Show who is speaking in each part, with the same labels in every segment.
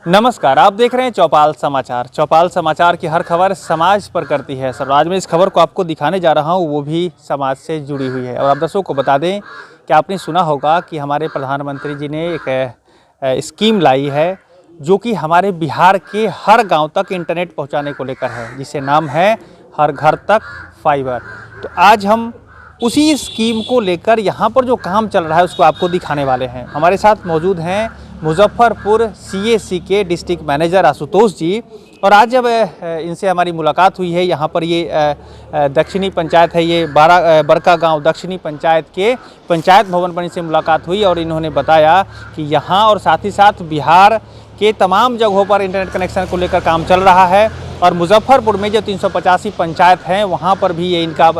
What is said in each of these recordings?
Speaker 1: नमस्कार, आप देख रहे हैं चौपाल समाचार। चौपाल समाचार की हर खबर समाज पर करती है सर। आज मैं इस खबर को आपको दिखाने जा रहा हूं, वो भी समाज से जुड़ी हुई है। और आप दर्शकों को बता दें कि आपने सुना होगा कि हमारे प्रधानमंत्री जी ने एक स्कीम लाई है जो कि हमारे बिहार के हर गांव तक इंटरनेट पहुंचाने को लेकर है, जिसे नाम है हर घर तक फाइबर। तो आज हम उसी स्कीम को लेकर यहाँ पर जो काम चल रहा है उसको आपको दिखाने वाले हैं। हमारे साथ मौजूद हैं मुजफ्फरपुर सीएससी के डिस्ट्रिक्ट मैनेजर आशुतोष जी। और आज जब इनसे हमारी मुलाकात हुई है, यहाँ पर ये दक्षिणी पंचायत है, ये बड़का गांव दक्षिणी पंचायत के पंचायत भवन पर इनसे मुलाकात हुई और इन्होंने बताया कि यहाँ और साथ ही साथ बिहार के तमाम जगहों पर इंटरनेट कनेक्शन को लेकर काम चल रहा है। और मुजफ्फरपुर में जो 385 पंचायत हैं वहाँ पर भी ये इनका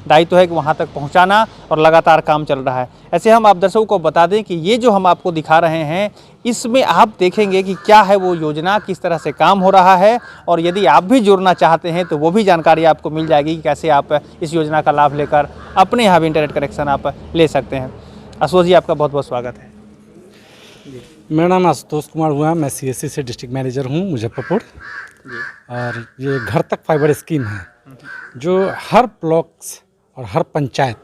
Speaker 1: दायित्व है कि वहाँ तक पहुँचाना, और लगातार काम चल रहा है। ऐसे हम आप दर्शकों को बता दें कि ये जो हम आपको दिखा रहे हैं इसमें आप देखेंगे कि क्या है वो योजना, किस तरह से काम हो रहा है। और यदि आप भी जुड़ना चाहते हैं तो वो भी जानकारी आपको मिल जाएगी कि कैसे आप इस योजना का लाभ लेकर अपने यहाँ भी इंटरनेट कनेक्शन आप ले सकते हैं। आशुतोष जी, आपका बहुत बहुत स्वागत है।
Speaker 2: मेरा नाम आशुतोष कुमार हुआ, मैं सीएससी से डिस्ट्रिक्ट मैनेजर हूँ मुजफ्फरपुर। और ये घर तक फाइबर स्कीम है जो हर ब्लॉक्स और हर पंचायत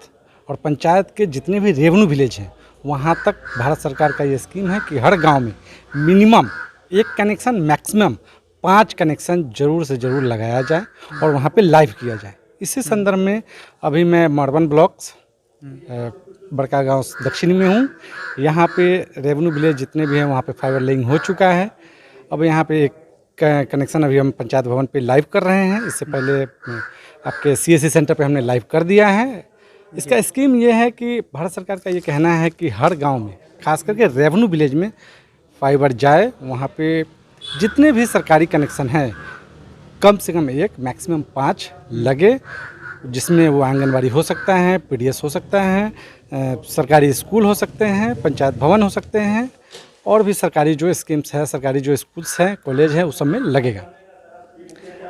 Speaker 2: और पंचायत के जितने भी रेवेन्यू विलेज हैं वहाँ तक भारत सरकार का ये स्कीम है कि हर गांव में मिनिमम 1 कनेक्शन, मैक्सिमम 5 कनेक्शन ज़रूर से ज़रूर लगाया जाए और वहाँ पे लाइव किया जाए। इसी संदर्भ में अभी मैं मरवन ब्लॉक्स बड़का गांव दक्षिणी में हूँ। यहाँ पे रेवेन्यू विलेज जितने भी हैं वहाँ पे फाइबर लेइंग हो चुका है। अब यहाँ पे एक कनेक्शन अभी हम पंचायत भवन पे लाइव कर रहे हैं। इससे पहले आपके सीएससी सेंटर पे हमने लाइव कर दिया है। इसका स्कीम ये है कि भारत सरकार का ये कहना है कि हर गांव में, खास करके रेवेन्यू विलेज में फाइबर जाए। वहाँ पे जितने भी सरकारी कनेक्शन हैं कम से कम 1, मैक्सिमम 5 लगे, जिसमें वो आंगनबाड़ी हो सकता है, पीडीएस हो सकता है, सरकारी स्कूल हो सकते हैं, पंचायत भवन हो सकते हैं, और भी सरकारी जो स्कीम्स है, सरकारी जो स्कूल्स हैं, कॉलेज हैं, उस सब में लगेगा।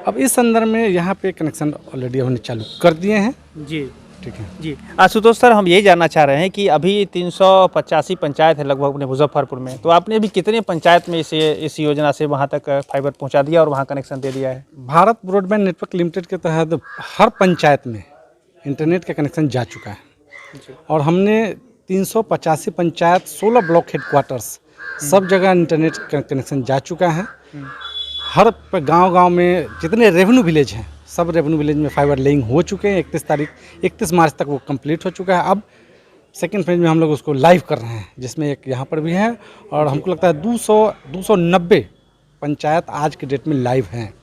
Speaker 2: अब इस संदर्भ में यहाँ पे कनेक्शन ऑलरेडी हमने चालू कर दिए हैं।
Speaker 1: जी
Speaker 2: ठीक है
Speaker 1: जी। आशुतोष सर, हम ये जानना चाह रहे हैं कि अभी 385 पंचायत है लगभग अपने मुजफ्फरपुर में, तो आपने अभी कितने पंचायत में इस योजना से वहाँ तक फाइबर पहुँचा दिया और वहाँ कनेक्शन दे दिया है?
Speaker 2: भारत ब्रॉडबैंड नेटवर्क लिमिटेड के तहत हर पंचायत में इंटरनेट का कनेक्शन जा चुका है। और हमने 385 पंचायत, 16 ब्लॉक हेडक्वार्टर्स, सब जगह इंटरनेट कनेक्शन जा चुका है। हर गांव में जितने रेवेन्यू विलेज हैं सब रेवेन्यू विलेज में फाइबर लेइंग हो चुके हैं। 31 मार्च तक वो कंप्लीट हो चुका है। अब सेकेंड फेज में हम लोग उसको लाइव कर रहे हैं, जिसमें एक यहाँ पर भी है। और हमको लगता है 290 पंचायत आज के डेट में लाइव हैं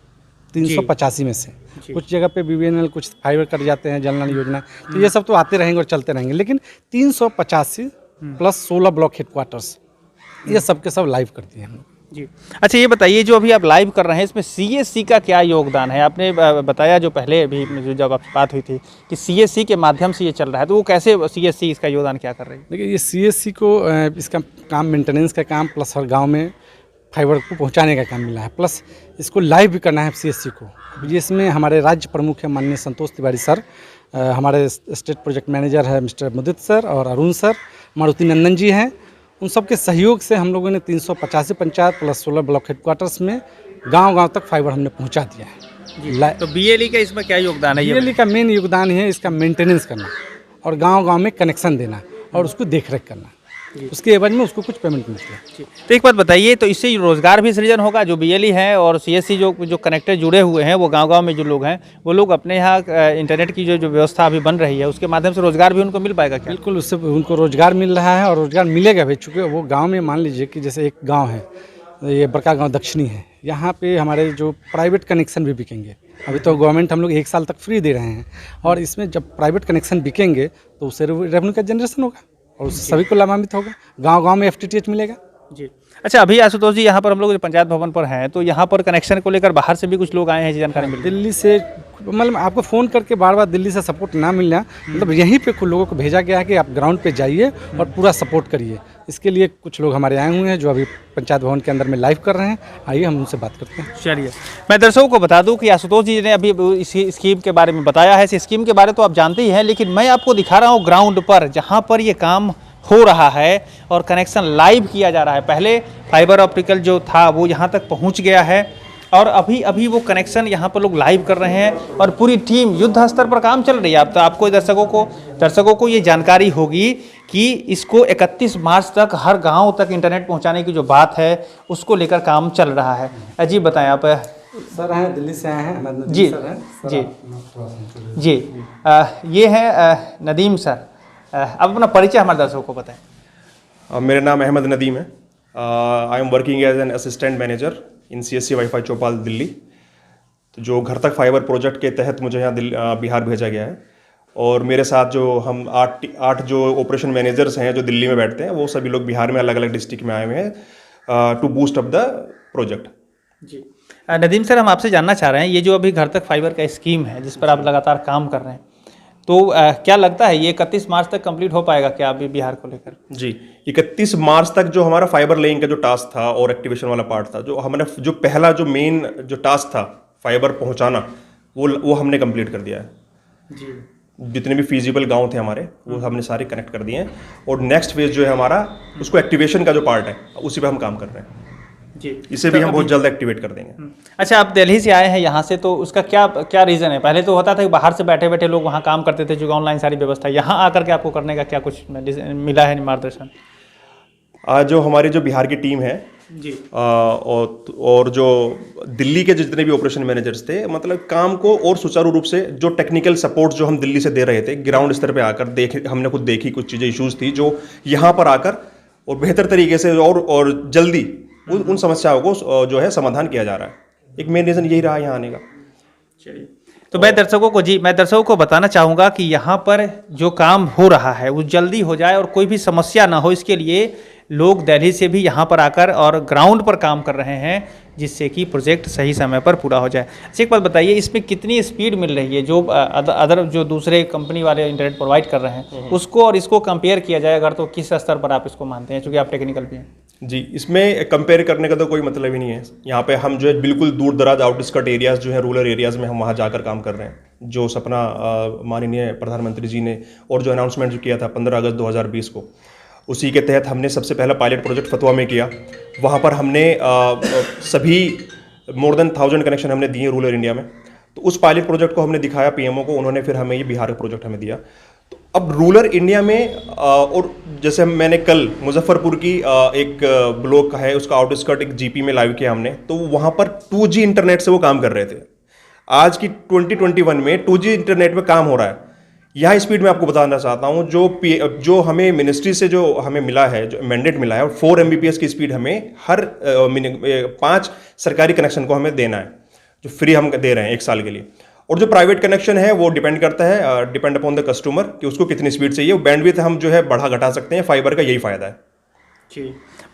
Speaker 2: 385 में से। कुछ जगह पे बीबीएनएल कुछ फाइबर कर जाते हैं, जल नल योजना, तो ये सब तो आते रहेंगे और चलते रहेंगे। लेकिन 385 प्लस 16 ब्लॉक हेडक्वार्टर्स, ये सब के सब लाइव कर दिए हम।
Speaker 1: जी। अच्छा, ये बताइए जो अभी आप लाइव कर रहे हैं इसमें सीएससी का क्या योगदान है? आपने बताया जो पहले भी जब आपसे बात हुई थी कि सीएससी के माध्यम से ये चल रहा है, तो वो कैसे सीएससी इसका योगदान क्या कर रही है?
Speaker 2: देखिए, ये सीएससी को इसका काम मेंटेनेंस का काम प्लस हर गांव में फाइबर को पहुंचाने का काम मिला है, प्लस इसको लाइव भी करना है सीएससी को। इसमें हमारे राज्य प्रमुख है माननीय संतोष तिवारी सर, हमारे स्टेट प्रोजेक्ट मैनेजर है मिस्टर मुदित सर, और अरुण सर, मारुति नंदन जी हैं। उन सब के सहयोग से हम लोगों ने 385 पंचायत प्लस 16 ब्लॉक हेडक्वार्टर्स में गांव-गांव तक फाइबर हमने पहुंचा दिया है।
Speaker 1: तो बीएलई का इसमें क्या योगदान है?
Speaker 2: बीएलई का मेन योगदान है इसका मेंटेनेंस करना और गांव-गांव में कनेक्शन देना और उसको देखरेख करना। उसके एवज में उसको कुछ पेमेंट मिलती है।
Speaker 1: तो एक बात बताइए, तो इससे रोजगार भी सृजन होगा? जो बीएलई है और सीएससी जो कनेक्टर जुड़े हुए हैं, वो गांव-गांव में जो लोग हैं वो लोग अपने यहाँ इंटरनेट की जो व्यवस्था अभी बन रही है उसके माध्यम से रोजगार भी उनको मिल पाएगा क्या?
Speaker 2: बिल्कुल, उससे उनको रोजगार मिल रहा है और रोजगार मिलेगा भी। चूँकि वो गाँव में मान लीजिए कि जैसे एक गाँव है, ये बड़का गाँव दक्षिणी है, यहाँ पे हमारे जो प्राइवेट कनेक्शन भी बिकेंगे। अभी तो गवर्नमेंट हम लोग 1 साल तक फ्री दे रहे हैं, और इसमें जब प्राइवेट कनेक्शन बिकेंगे तो उससे रेवेन्यू का जनरेशन होगा और उससे सभी को लाभान्वित होगा। गांव-गांव में एफटीटीएच मिलेगा।
Speaker 1: जी। अच्छा, अभी आशुतोष जी यहाँ पर हम लोग जो पंचायत भवन पर हैं, तो यहाँ पर कनेक्शन को लेकर बाहर से भी कुछ लोग आए हैं, जानकारी मिली?
Speaker 2: दिल्ली से, मतलब आपको फ़ोन करके बार-बार दिल्ली से सपोर्ट ना मिलना, मतलब यहीं पे कुछ लोगों को भेजा गया है कि आप ग्राउंड पे जाइए और पूरा सपोर्ट करिए। इसके लिए कुछ लोग हमारे आए हुए हैं जो अभी पंचायत भवन के अंदर में लाइव कर रहे हैं। आइए हम उनसे बात करते हैं।
Speaker 1: चलिए, मैं दर्शकों को बता दूं कि आशुतोष जी ने अभी इस स्कीम के बारे में बताया है। इस स्कीम के बारे तो आप जानते ही हैं, लेकिन मैं आपको दिखा रहा हूँ ग्राउंड पर, जहाँ पर ये काम हो रहा है और कनेक्शन लाइव किया जा रहा है। पहले फाइबर ऑप्टिकल जो था वो यहाँ तक पहुँच गया है और अभी अभी वो कनेक्शन यहाँ पर लोग लाइव कर रहे हैं और पूरी टीम युद्ध स्तर पर काम चल रही है। अब तो आपको दर्शकों को ये जानकारी होगी कि इसको 31 मार्च तक हर गांव तक इंटरनेट पहुंचाने की जो बात है उसको लेकर काम चल रहा है। अजीब बताएं आप।
Speaker 2: सर हैं दिल्ली से आए हैं, अहमद नदीम
Speaker 1: जी
Speaker 2: सर हैं। सर
Speaker 1: जी
Speaker 2: आप-
Speaker 1: जी ये हैं नदीम सर। अब अपना परिचय हमारे दर्शकों को बताएं।
Speaker 3: मेरा नाम अहमद नदीम है। I am working as an assistant manager in CSC WiFi Choupal Delhi. तो जो घर तक फाइबर प्रोजेक्ट के तहत मुझे यहाँ बिहार भेजा गया है और मेरे साथ जो हम आठ जो ऑपरेशन मैनेजर्स हैं जो दिल्ली में बैठते हैं वो सभी लोग बिहार में अलग अलग डिस्ट्रिक्ट में आए हुए हैं to boost up the project.
Speaker 1: जी नदीम सर, हम आपसे जानना चाह रहे हैं ये जो अभी घर तक फाइबर का स्कीम है जिस पर आप लगातार काम कर रहे हैं, तो क्या लगता है ये 31 मार्च तक कंप्लीट हो पाएगा क्या अभी बिहार को लेकर?
Speaker 3: जी 31 मार्च तक जो हमारा फाइबर लेइंग का जो टास्क था और एक्टिवेशन वाला पार्ट था, जो हमारा जो पहला जो मेन जो टास्क था फाइबर पहुंचाना वो हमने कंप्लीट कर दिया है।
Speaker 1: जी
Speaker 3: जितने भी फिजिबल गांव थे हमारे वो हमने सारे कनेक्ट कर दिए हैं और नेक्स्ट फेज जो है हमारा उसको एक्टिवेशन का जो पार्ट है उसी पे हम काम कर रहे हैं।
Speaker 1: जी
Speaker 3: इसे भी हम बहुत जल्द एक्टिवेट कर देंगे।
Speaker 1: अच्छा, आप दिल्ली से आए हैं यहाँ से, तो उसका क्या रीज़न है? पहले तो होता था कि बाहर से बैठे बैठे लोग वहाँ काम करते थे, जो ऑनलाइन सारी व्यवस्था, यहाँ आकर के आपको करने का क्या कुछ मिला है मार्गदर्शन?
Speaker 3: आज जो हमारी जो बिहार की टीम है
Speaker 1: जी
Speaker 3: और जो दिल्ली के जितने भी ऑपरेशन मैनेजर्स थे, मतलब काम को और सुचारू रूप से जो टेक्निकल सपोर्ट जो हम दिल्ली से दे रहे थे ग्राउंड स्तर पे आकर हमने खुद देखी कुछ चीज़ें इश्यूज थी जो यहाँ पर आकर और बेहतर तरीके से और जल्दी उन समस्याओं को जो है समाधान किया जा रहा है। एक मेन रीज़न यही रहा यहाँ आने का।
Speaker 1: चलिए, तो मैं दर्शकों को बताना चाहूँगा कि यहाँ पर जो काम हो रहा है वो जल्दी हो जाए और कोई भी समस्या ना हो, इसके लिए लोग दिल्ली से भी यहाँ पर आकर और ग्राउंड पर काम कर रहे हैं जिससे कि प्रोजेक्ट सही समय पर पूरा हो जाए। अच्छा, एक बात बताइए, इसमें कितनी स्पीड मिल रही है जो अदर जो दूसरे कंपनी वाले इंटरनेट प्रोवाइड कर रहे हैं उसको, और इसको कंपेयर किया जाए अगर, तो किस स्तर पर आप इसको मानते हैं, चूँकि आप टेक्निकल भी हैं? जी,
Speaker 3: इसमें कंपेयर करने का तो कोई मतलब ही नहीं है। यहाँ पे हम जो है बिल्कुल दूर दराज आउटस्कर्ट एरियाज जो है रूरल एरियाज में हम वहाँ जाकर काम कर रहे हैं। जो सपना माननीय प्रधानमंत्री जी ने और जो अनाउंसमेंट जो किया था 15 अगस्त 2020 को, उसी के तहत हमने सबसे पहला पायलट प्रोजेक्ट फतवा में किया। वहाँ पर हमने सभी मोर देन 1000 कनेक्शन हमने दिए रूरल इंडिया में। तो उस पायलट प्रोजेक्ट को हमने दिखाया PMO को, उन्होंने फिर हमें ये बिहार का प्रोजेक्ट हमें दिया। तो अब रूरल इंडिया में और जैसे मैंने कल मुजफ्फरपुर की एक ब्लॉक है उसका आउटस्कर्ट एक GP में लाइव किया हमने, तो वहाँ पर 2G इंटरनेट से वो काम कर रहे थे। आज की 2021 में 2G इंटरनेट में काम हो रहा है। यह स्पीड मैं आपको बताना चाहता हूँ जो हमें मिनिस्ट्री से जो हमें मिला है, जो मैंडेट मिला है, और 4 Mbps की स्पीड हमें हर 5 सरकारी कनेक्शन को हमें देना है, जो फ्री हम दे रहे हैं 1 साल के लिए। और जो प्राइवेट कनेक्शन है वो डिपेंड करता है, डिपेंड अपॉन द कस्टमर कि उसको कितनी स्पीड चाहिए। बैंडविड्थ हम जो है बढ़ा घटा सकते हैं, फाइबर का यही फायदा है।
Speaker 1: जी,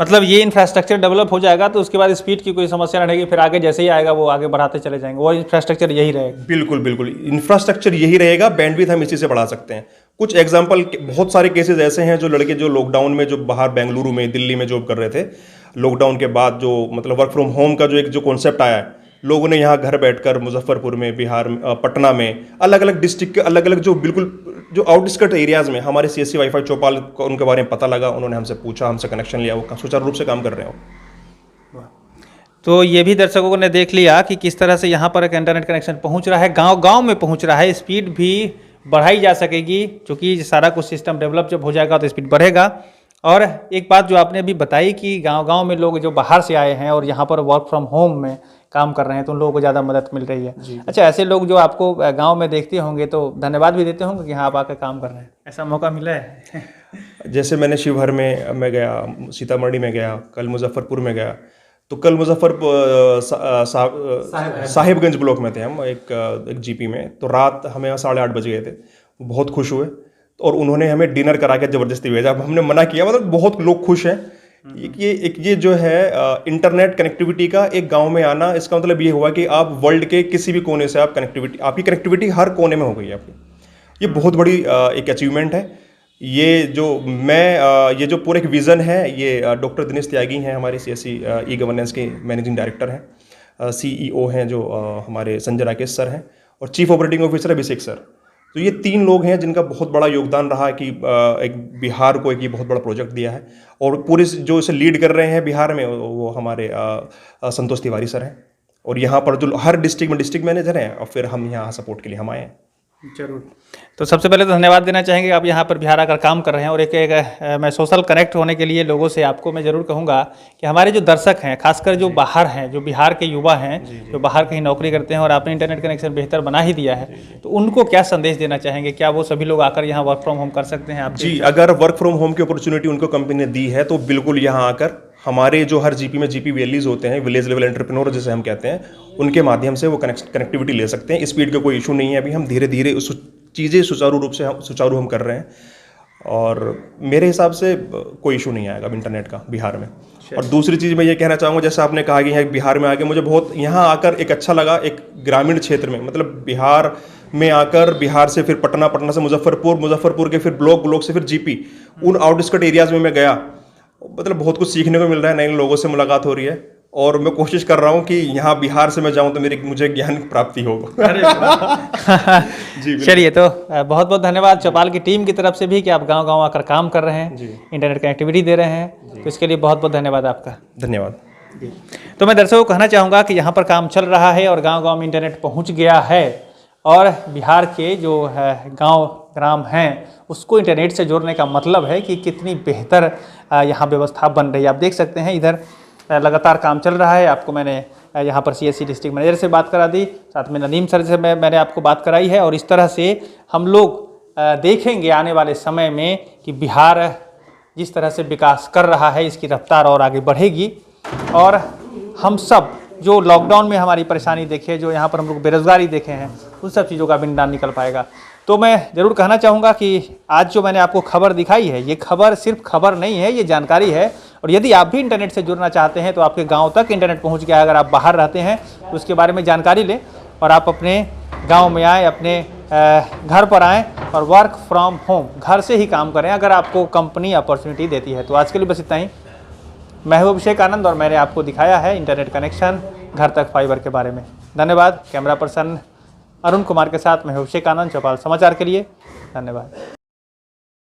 Speaker 1: मतलब ये इंफ्रास्ट्रक्चर डेवलप हो जाएगा तो उसके बाद स्पीड की कोई समस्या नहीं रहेगी, फिर आगे जैसे ही आएगा वो आगे बढ़ाते चले जाएंगे, वो इंफ्रास्ट्रक्चर यही रहेगा।
Speaker 3: बिल्कुल बिल्कुल, इंफ्रास्ट्रक्चर यही रहेगा, बैंडविड्थ हम इसी से बढ़ा सकते हैं। कुछ एग्जांपल, बहुत सारे केसेस ऐसे हैं जो लड़के जो लॉकडाउन में जो बाहर बेंगलुरु में, दिल्ली में जॉब कर रहे थे, लॉकडाउन के बाद जो मतलब वर्क फ्रॉम होम का जो कॉन्सेप्ट आया है, लोगों ने यहाँ घर बैठकर मुजफ्फरपुर में, बिहार में, पटना में, अलग अलग डिस्ट्रिक्ट के अलग अलग जो बिल्कुल जो आउटस्कर्ट एरियाज में हमारे CSC वाईफाई चौपाल को उनके बारे में पता लगा, उन्होंने हमसे पूछा, हमसे कनेक्शन लिया, वो सुचारू रूप से काम कर रहे हो।
Speaker 1: तो ये भी दर्शकों ने देख लिया कि किस तरह से यहाँ पर एक इंटरनेट कनेक्शन पहुँच रहा है, गांव-गांव में पहुँच रहा है। स्पीड भी बढ़ाई जा सकेगी क्योंकि सारा कुछ सिस्टम डेवलप जब हो जाएगा तो स्पीड बढ़ेगा। और एक बात जो आपने अभी बताई कि गांव-गांव में लोग जो बाहर से आए हैं और यहाँ पर वर्क फ्रॉम होम में काम कर रहे हैं तो उन लोगों को ज़्यादा मदद मिल रही है। अच्छा, ऐसे लोग जो आपको गांव में देखते होंगे तो धन्यवाद भी देते होंगे कि हाँ आप आकर काम कर रहे हैं, ऐसा मौका मिला है?
Speaker 3: जैसे मैंने शिवहर में मैं गया, सीतामढ़ी में गया, कल मुजफ्फरपुर में गया। तो कल मुजफ्फरपुर साहिबगंज ब्लॉक में थे हम एक GP में। तो रात हमें 8:30 बज गए थे। बहुत खुश हुए और उन्होंने हमें डिनर करा के ज़बरदस्ती भेजा। अब हमने मना किया, मतलब बहुत लोग खुश हैं। ये जो है इंटरनेट कनेक्टिविटी का एक गांव में आना, इसका मतलब ये हुआ कि आप वर्ल्ड के किसी भी कोने से आप आपकी कनेक्टिविटी हर कोने में हो गई है आपकी। ये बहुत बड़ी एक अचीवमेंट है। ये जो पूरा एक विज़न है, ये डॉक्टर दिनेश त्यागी हैं, हमारे CSC ई-गवर्नेंस के मैनेजिंग डायरेक्टर हैं, CEO हैं जो हमारे संजय राकेश सर हैं, और चीफ ऑपरेटिंग ऑफिसर अभिषेक सर। तो ये 3 लोग हैं जिनका बहुत बड़ा योगदान रहा है कि एक बिहार को एक ये बहुत बड़ा प्रोजेक्ट दिया है। और पूरे जो इसे लीड कर रहे हैं बिहार में वो हमारे संतोष तिवारी सर हैं। और यहाँ पर जो हर डिस्ट्रिक्ट में डिस्ट्रिक्ट मैनेजर हैं, और फिर हम यहाँ सपोर्ट के लिए हम आए हैं।
Speaker 1: जरूर। तो सबसे पहले तो धन्यवाद देना चाहेंगे, आप यहाँ पर बिहार आकर काम कर रहे हैं। और मैं सोशल कनेक्ट होने के लिए लोगों से आपको मैं ज़रूर कहूँगा कि हमारे जो दर्शक हैं, खासकर जो बाहर हैं, जो बिहार के युवा हैं, जो बाहर कहीं नौकरी करते हैं, और आपने इंटरनेट कनेक्शन बेहतर बना ही दिया है, तो उनको क्या संदेश देना चाहेंगे? क्या वो सभी लोग आकर यहाँ वर्क फ्रॉम होम कर सकते हैं? आप
Speaker 3: जी, अगर वर्क फ्रॉम होम की अपॉर्चुनिटी उनको कंपनी ने दी है तो बिल्कुल यहाँ आकर हमारे जो हर जीपी में जीपी वैलीज होते हैं, विलेज लेवल एंटरप्रेन्योर जिसे हम कहते हैं, उनके माध्यम से वो कनेक्टिविटी ले सकते हैं। स्पीड का कोई इशू नहीं है। अभी हम धीरे धीरे उस चीज़ें सुचारू हम कर रहे हैं, और मेरे हिसाब से कोई इशू नहीं आएगा अब इंटरनेट का बिहार में। और दूसरी चीज़ मैं ये कहना चाहूँगा, जैसे आपने कहा कि यहाँ बिहार में आके मुझे बहुत यहाँ आकर एक अच्छा लगा, एक ग्रामीण क्षेत्र में, मतलब बिहार में आकर, बिहार से फिर पटना, पटना से मुजफ्फरपुर के फिर ब्लॉक से फिर जीपी, उन आउटस्कर्ट एरियाज़ में मैं गया। मतलब बहुत कुछ सीखने को मिल रहा है, नए लोगों से मुलाकात हो रही है, और मैं कोशिश कर रहा हूँ कि यहाँ बिहार से मैं जाऊँ तो मुझे ज्ञान प्राप्ति हो।
Speaker 1: जी, चलिए, तो बहुत बहुत धन्यवाद चौपाल की टीम की तरफ से भी कि आप गांव-गांव आकर काम कर रहे हैं, इंटरनेट कनेक्टिविटी दे रहे हैं, तो इसके लिए बहुत बहुत धन्यवाद आपका।
Speaker 3: धन्यवाद।
Speaker 1: तो मैं दर्शकों को कहना चाहूँगा कि यहाँ पर काम चल रहा है और गाँव-गाँव में इंटरनेट पहुँच गया है, और बिहार के जो गाँव ग्राम हैं उसको इंटरनेट से जोड़ने का मतलब है कि कितनी बेहतर यहाँ व्यवस्था बन रही है। आप देख सकते हैं इधर लगातार काम चल रहा है। आपको मैंने यहाँ पर CSC डिस्ट्रिक्ट मैनेजर से बात करा दी, साथ में नदीम सर से मैंने आपको बात कराई है। और इस तरह से हम लोग देखेंगे आने वाले समय में कि बिहार जिस तरह से विकास कर रहा है, इसकी रफ्तार और आगे बढ़ेगी, और हम सब जो लॉकडाउन में हमारी परेशानी देखे, जो यहाँ पर हम लोग बेरोजगारी देखे हैं, उन सब चीज़ों का बिंदान निकल पाएगा। तो मैं ज़रूर कहना चाहूँगा कि आज जो मैंने आपको खबर दिखाई है, ये खबर सिर्फ खबर नहीं है, ये जानकारी है। और यदि आप भी इंटरनेट से जुड़ना चाहते हैं तो आपके गांव तक इंटरनेट पहुंच गया है। अगर आप बाहर रहते हैं तो उसके बारे में जानकारी लें, और आप अपने गांव में आएँ, अपने घर पर आएँ, और वर्क फ्रॉम होम घर से ही काम करें अगर आपको कंपनी अपॉर्चुनिटी देती है। तो आज के लिए बस इतना ही। मैं हूं अभिषेक आनंद, और मैंने आपको दिखाया है इंटरनेट कनेक्शन, घर तक फाइबर के बारे में। धन्यवाद। कैमरा पर्सन अरुण कुमार के साथ मैं हूं अभिषेक आनंद, चौपाल समाचार के लिए। धन्यवाद।